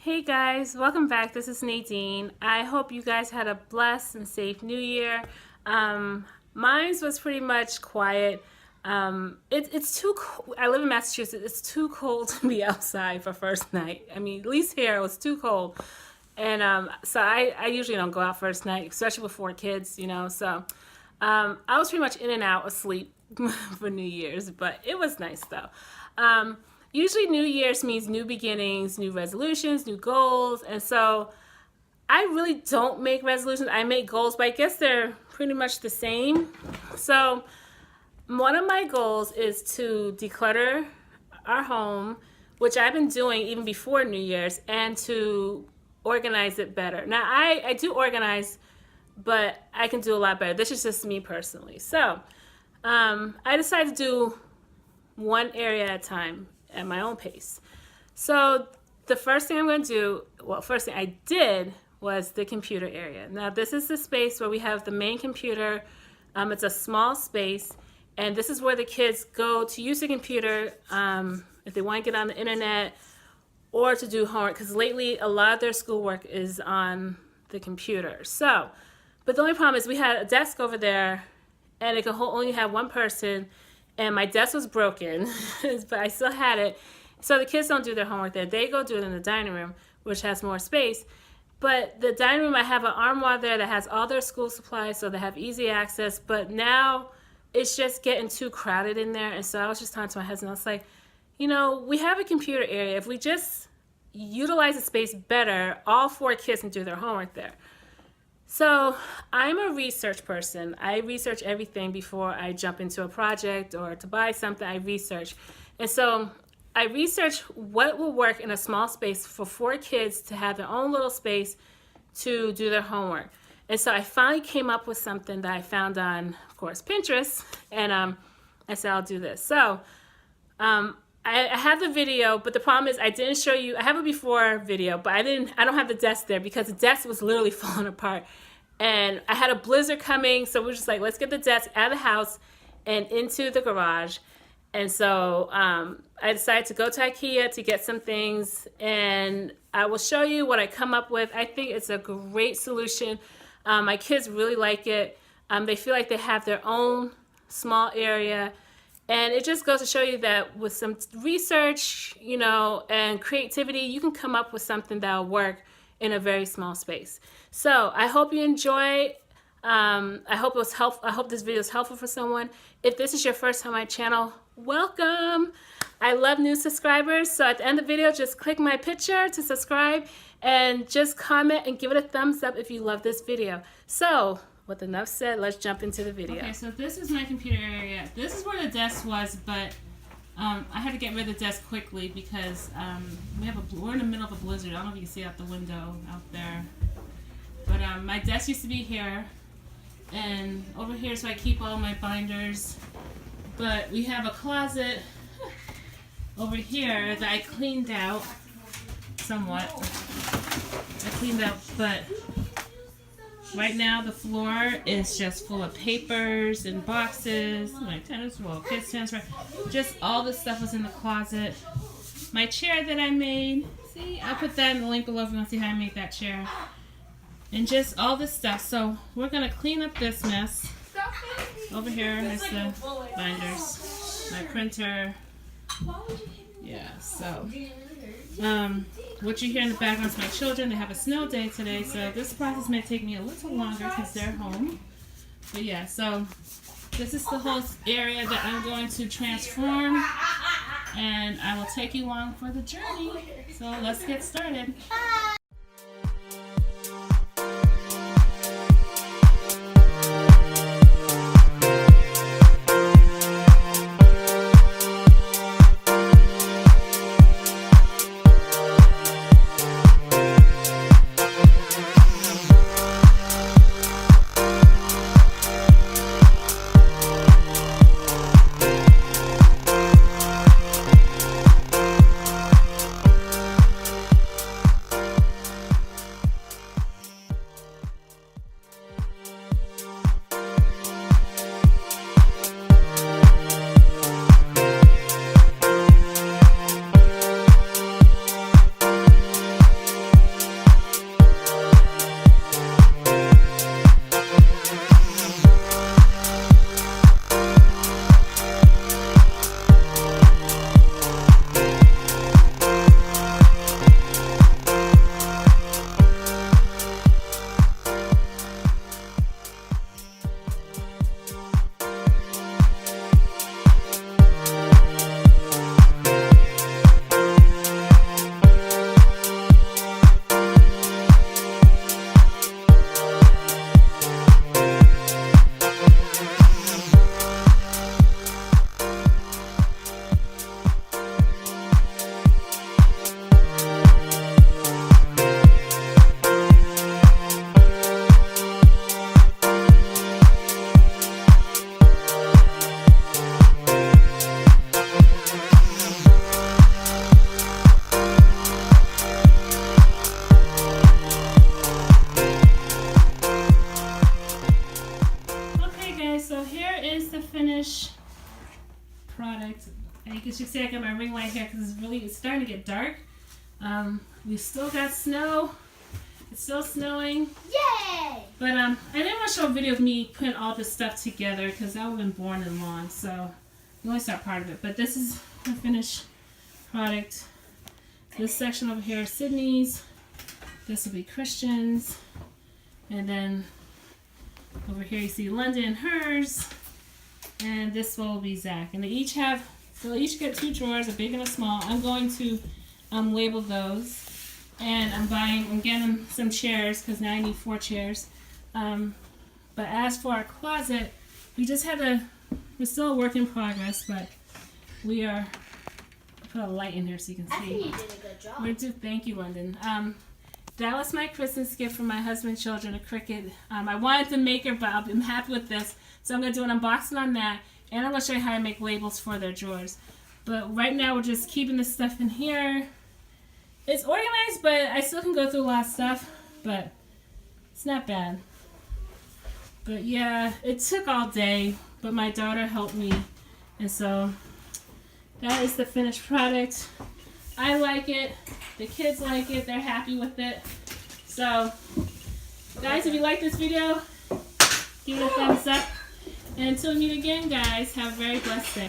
Hey guys, welcome back. This is Nadine. I hope you guys had a blessed and safe New Year. Mine was pretty much quiet. It's too cold. I live in Massachusetts. It's too cold to be outside for first night. I mean, at least here it was too cold. And so I usually don't go out first night, especially with 4 kids. So I was pretty much in and out asleep for New Year's, but it was nice though. Usually New Year's means new beginnings, new resolutions, new goals. And so I really don't make resolutions. I make goals, but I guess they're pretty much the same. So one of my goals is to declutter our home, which I've been doing even before New Year's, and to organize it better. Now, I do organize, but I can do a lot better. This is just me personally. So I decided to do one area at a time at my own pace. So the first thing I'm going to do, first thing I did was the computer area. Now this is the space where we have the main computer. It's a small space, and this is where the kids go to use the computer if they want to get on the internet or to do homework, because lately a lot of their schoolwork is on the computer. So, but the only problem is we had a desk over there and it could only have one person, and my desk was broken, but I still had it. So the kids don't do their homework there. They go do it in the dining room, which has more space. But the dining room, I have an armoire there that has all their school supplies, so they have easy access. But now it's just getting too crowded in there. And so I was just talking to my husband. I was like, we have a computer area. If we just utilize the space better, all 4 kids can do their homework there. So I'm a research person. I research everything before I jump into a project or to buy something. I research. And so I research what will work in a small space for 4 kids to have their own little space to do their homework. And so I finally came up with something that I found on, of course, Pinterest. And I said, I'll do this. So I have the video, but the problem is I didn't show you. I have a before video, but I don't have the desk there because the desk was literally falling apart. And I had a blizzard coming, so we were just like, let's get the desk out of the house and into the garage. And so I decided to go to IKEA to get some things, and I will show you what I come up with. I think it's a great solution. My kids really like it. They feel like they have their own small area. And it just goes to show you that with some research, and creativity, you can come up with something that'll work in a very small space. So I hope you enjoy. I hope it was helpful. I hope this video is helpful for someone. If this is your first time on my channel, welcome. I love new subscribers. So at the end of the video, just click my picture to subscribe and just comment and give it a thumbs up if you love this video. So with enough said, let's jump into the video. Okay, so this is my computer area. This is where the desk was, but I had to get rid of the desk quickly because we're in the middle of a blizzard. I don't know if you can see out the window out there. But my desk used to be here, and over here so I keep all my binders. But we have a closet over here that I cleaned out somewhat. But right now the floor is just full of papers and boxes, my tennis ball, kids tennis racket. Just all this stuff was in the closet. My chair that I made, see, I'll put that in the link below if you want to see how I made that chair. And just all this stuff. So we're going to clean up this mess. Over here is the binders, my printer. Yeah, so what you hear in the background is my children. They have a snow day today, so this process may take me a little longer because they're home. But yeah, so this is the whole area that I'm going to transform, and I will take you along for the journey. So let's get started. finished product. And you can see I got my ring light here because it's starting to get dark. We still got snow. It's still snowing. Yay! But I didn't want to show a video of me putting all this stuff together because that would have been boring and long. So you only saw part of it. But this is the finished product. This section over here is Sydney's. This will be Christian's. And then over here you see London and hers. And this will be Zach. And they each have, so they each get 2 drawers, a big and a small. I'm going to label those. And I'm getting some chairs because now I need 4 chairs. But as for our closet, we just had we're still a work in progress, but we are, put a light in here so you can see. I think you did a good job. Thank you, London. That was my Christmas gift from my husband's children, a Cricut. I wanted the Maker, but I'm happy with this. So I'm going to do an unboxing on that, and I'm going to show you how to make labels for their drawers. But right now we're just keeping this stuff in here. It's organized, but I still can go through a lot of stuff, but it's not bad. But yeah, it took all day, but my daughter helped me, and so that is the finished product. I like it. The kids like it. They're happy with it. So, guys, if you like this video, give it a thumbs up. And until we meet again, guys, have a very blessed day.